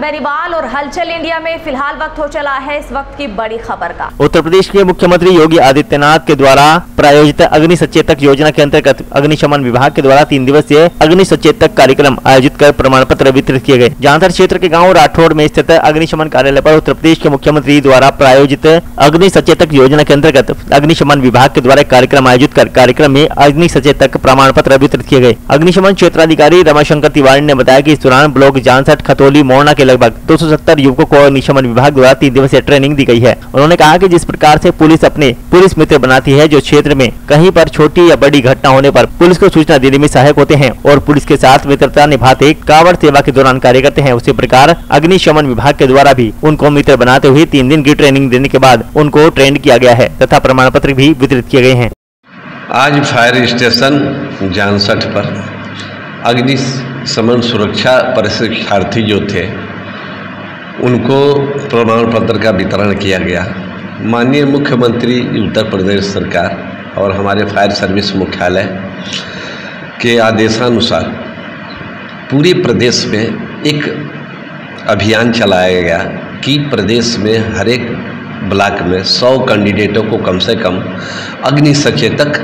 बेनीवाल और हलचल इंडिया में फिलहाल वक्त हो चला है इस वक्त की बड़ी खबर का। उत्तर प्रदेश के मुख्यमंत्री योगी आदित्यनाथ के द्वारा प्रायोजित अग्नि सचेतक योजना के अंतर्गत अग्निशमन विभाग के द्वारा 3 दिवसीय अग्नि सचेतक कार्यक्रम आयोजित कर प्रमाण पत्र वितरित किए गए। जानसठ क्षेत्र के गाँव राठौड़ में स्थित अग्निशमन कार्यालय पर उत्तर प्रदेश के मुख्यमंत्री द्वारा प्रायोजित अग्नि सचेतक योजना के अंतर्गत अग्निशमन विभाग के द्वारा कार्यक्रम आयोजित कर कार्यक्रम में अग्नि सचेतक प्रमाण पत्र वितरित किए गए। अग्निशमन क्षेत्राधिकारी रमाशंकर तिवारी ने बताया कि इस दौरान ब्लॉक जानसठ, खतौली, मोरना के लगभग 270 युवकों को अग्निशमन विभाग द्वारा 3 दिवसीय ट्रेनिंग दी गई है। उन्होंने कहा कि जिस प्रकार से पुलिस अपने पुलिस मित्र बनाती है, जो क्षेत्र में कहीं पर छोटी या बड़ी घटना होने पर पुलिस को सूचना देने में सहायक होते हैं और पुलिस के साथ मित्रता निभाते कांवड़ सेवा के दौरान कार्य करते हैं, उसी प्रकार अग्निशमन विभाग के द्वारा भी उनको मित्र बनाते हुए 3 दिन की ट्रेनिंग देने के बाद उनको ट्रेंड किया गया है तथा प्रमाण पत्र भी वितरित किए गए हैं। आज फायर स्टेशन जानसठ पर अग्निशमन सुरक्षा प्रशिक्षार्थी जो थे उनको प्रमाण पत्र का वितरण किया गया। माननीय मुख्यमंत्री उत्तर प्रदेश सरकार और हमारे फायर सर्विस मुख्यालय के आदेशानुसार पूरे प्रदेश में एक अभियान चलाया गया कि प्रदेश में हर एक ब्लॉक में 100 कैंडिडेटों को कम से कम अग्नि सचेतक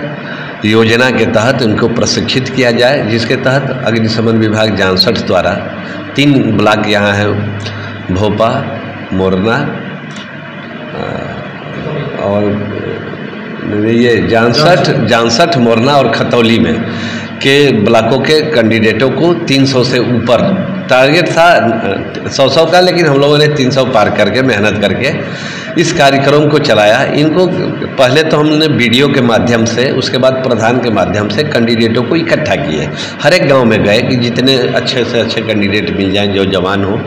योजना के तहत उनको प्रशिक्षित किया जाए, जिसके तहत अग्निशमन विभाग जानसठ द्वारा 3 ब्लॉक यहाँ हैं, भोपा, मोरना और ये जानसठ, मोरना और खतौली में के ब्लॉकों के कैंडिडेटों को 300 से ऊपर टारगेट था 100 का, लेकिन हम लोगों ने 300 पार करके मेहनत करके इस कार्यक्रम को चलाया। इनको पहले तो हमने वीडियो के माध्यम से, उसके बाद प्रधान के माध्यम से कैंडिडेटों को इकट्ठा किए। हर एक गांव में गए कि जितने अच्छे से अच्छे कैंडिडेट मिल जाएं जो जवान हो,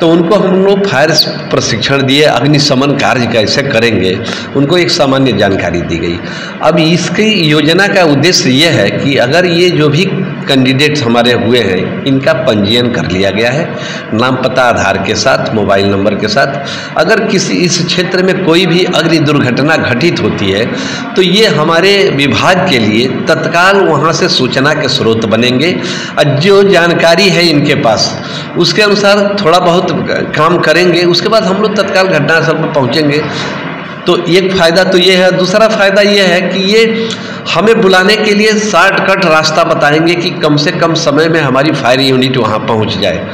तो उनको हम लोग फायर प्रशिक्षण दिए। अग्निशमन कार्य कैसे करेंगे उनको एक सामान्य जानकारी दी गई। अब इसकी योजना का उद्देश्य ये है कि अगर ये जो भी कैंडिडेट्स हमारे हुए हैं इनका पंजीयन कर लिया गया है, नाम पता आधार के साथ, मोबाइल नंबर के साथ। अगर किसी इस क्षेत्र में कोई भी अग्नि दुर्घटना घटित होती है तो ये हमारे विभाग के लिए तत्काल वहाँ से सूचना के स्रोत बनेंगे और जो जानकारी है इनके पास उसके अनुसार थोड़ा बहुत काम करेंगे। उसके बाद हम लोग तत्काल घटनास्थल पर पहुँचेंगे। तो एक फ़ायदा तो ये है। दूसरा फ़ायदा ये है कि ये हमें बुलाने के लिए शॉर्टकट रास्ता बताएंगे कि कम से कम समय में हमारी फायर यूनिट वहाँ पहुँच जाए।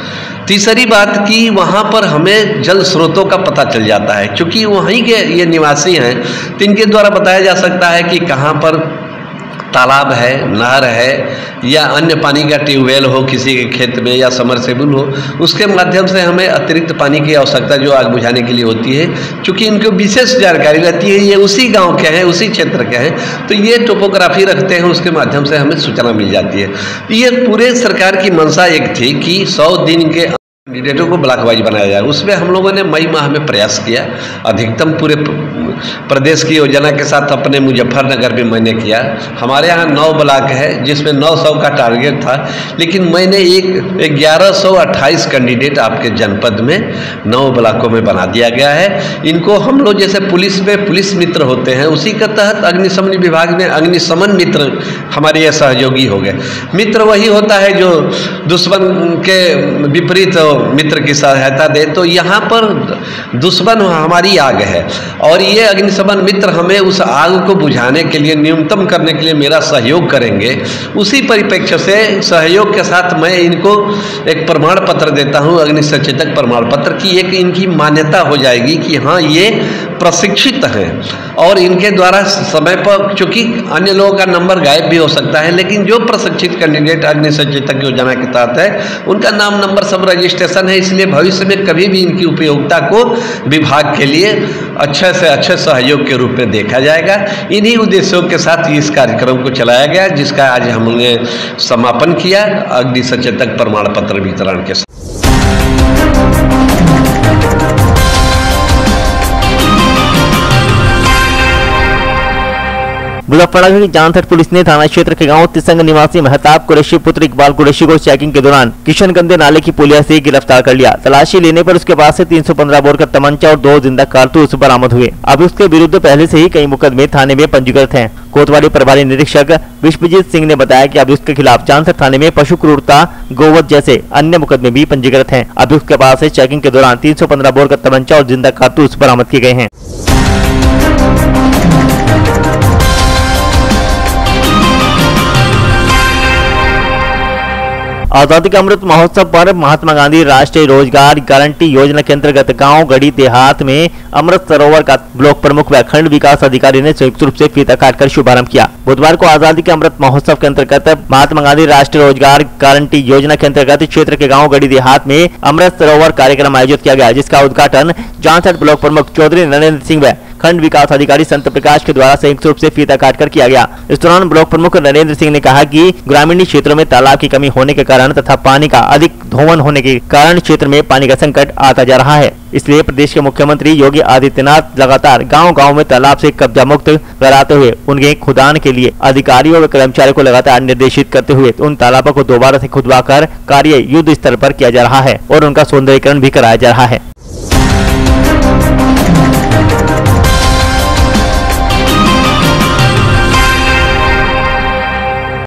तीसरी बात कि वहाँ पर हमें जल स्रोतों का पता चल जाता है, क्योंकि वहीं के ये निवासी हैं तो इनके द्वारा बताया जा सकता है कि कहाँ पर तालाब है, नहर है या अन्य पानी का ट्यूबवेल हो किसी के खेत में या समरसेबल हो, उसके माध्यम से हमें अतिरिक्त पानी की आवश्यकता जो आग बुझाने के लिए होती है, क्योंकि इनको विशेष जानकारी रहती है, ये उसी गांव के हैं, उसी क्षेत्र के हैं, तो ये टोपोग्राफी रखते हैं, उसके माध्यम से हमें सूचना मिल जाती है। तो ये पूरे सरकार की मंशा एक थी कि 100 दिन के कैंडिडेटों को ब्लॉक वाइज बनाया जाए। उसमें हम लोगों ने मई माह में प्रयास किया। अधिकतम पूरे प्रदेश की योजना के साथ अपने मुजफ्फरनगर में मैंने किया। हमारे यहाँ 9 ब्लॉक है जिसमें 900 का टारगेट था, लेकिन मैंने 1128 कैंडिडेट आपके जनपद में 9 ब्लॉकों में बना दिया गया है। इनको हम लोग जैसे पुलिस में पुलिस मित्र होते हैं, उसी के तहत अग्निशमन विभाग में अग्निशमन मित्र हमारे ये सहयोगी हो गए। मित्र वही होता है जो दुश्मन के विपरीत मित्र की सहायता दे। तो यहाँ पर दुश्मन हमारी आग है और ये अग्निशमन मित्र हमें उस आग को बुझाने के लिए, न्यूनतम करने के लिए मेरा सहयोग करेंगे। उसी परिप्रेक्ष्य से सहयोग के साथ मैं इनको एक प्रमाण पत्र देता हूँ, अग्नि सचेतक प्रमाण पत्र की एक इनकी मान्यता हो जाएगी कि हाँ ये प्रशिक्षित हैं और इनके द्वारा समय पर, चूँकि अन्य लोगों का नंबर गायब भी हो सकता है, लेकिन जो प्रशिक्षित कैंडिडेट अग्नि सचेतक योजना के तहत है उनका नाम नंबर सब रजिस्ट्रेशन है। इसलिए भविष्य में कभी भी इनकी उपयोगिता को विभाग के लिए अच्छे से अच्छे सहयोग के रूप में देखा जाएगा। इन्हीं उद्देश्यों के साथ इस कार्यक्रम को चलाया गया, जिसका आज हमने समापन किया अग्नि सचेतक प्रमाण पत्र वितरण के साथ। मुजफ्फरनगर की जानसठ पुलिस ने थाना क्षेत्र के गांव तिसंग निवासी महताब कुरैशी पुत्र इकबाल कुरैशी को चेकिंग के दौरान किशनगंदे नाले की पुलिया से गिरफ्तार कर लिया। तलाशी लेने पर उसके पास से 315 बोर का तमंचा और 2 जिंदा कारतूस बरामद हुए। अब उसके विरुद्ध पहले से ही कई मुकदमे थाने में पंजीकृत हैं। कोतवाली प्रभारी निरीक्षक विश्वजीत सिंह ने बताया कि अब उसके खिलाफ जानसठ थाने में पशु क्रूरता, गोवध जैसे अन्य मुकदमे भी पंजीकृत हैं। अब उसके पास से चेकिंग के दौरान 315 बोर का तमंचा और जिंदा कारतूस बरामद किए गए हैं। आजादी का अमृत महोत्सव पर महात्मा गांधी राष्ट्रीय रोजगार गारंटी योजना के अंतर्गत गांव गढ़ी देहात में अमृत सरोवर का ब्लॉक प्रमुख व खंड विकास अधिकारी ने संयुक्त रूप से फीता काटकर शुभारंभ किया। बुधवार को आजादी के अमृत महोत्सव के अंतर्गत महात्मा गांधी राष्ट्रीय रोजगार गारंटी योजना के अंतर्गत क्षेत्र के गाँव गढ़ी देहात में अमृत सरोवर कार्यक्रम आयोजित किया गया, जिसका उद्घाटन जानसठ ब्लॉक प्रमुख चौधरी नरेंद्र सिंह व खंड विकास अधिकारी संत प्रकाश के द्वारा संयुक्त रूप से फीता काटकर किया गया। इस दौरान ब्लॉक प्रमुख नरेंद्र सिंह ने कहा कि ग्रामीण क्षेत्रों में तालाब की कमी होने के कारण तथा पानी का अधिक धोवन होने के कारण क्षेत्र में पानी का संकट आता जा रहा है। इसलिए प्रदेश के मुख्यमंत्री योगी आदित्यनाथ लगातार गांव-गांव में तालाब से कब्जा मुक्त कराते हुए उनके खुदान के लिए अधिकारियों व कर्मचारियों को लगातार निर्देशित करते हुए उन तालाबों को दोबारा से खुदवाकर कार्य युद्ध स्तर पर किया जा रहा है और उनका सौंदर्यीकरण भी कराया जा रहा है।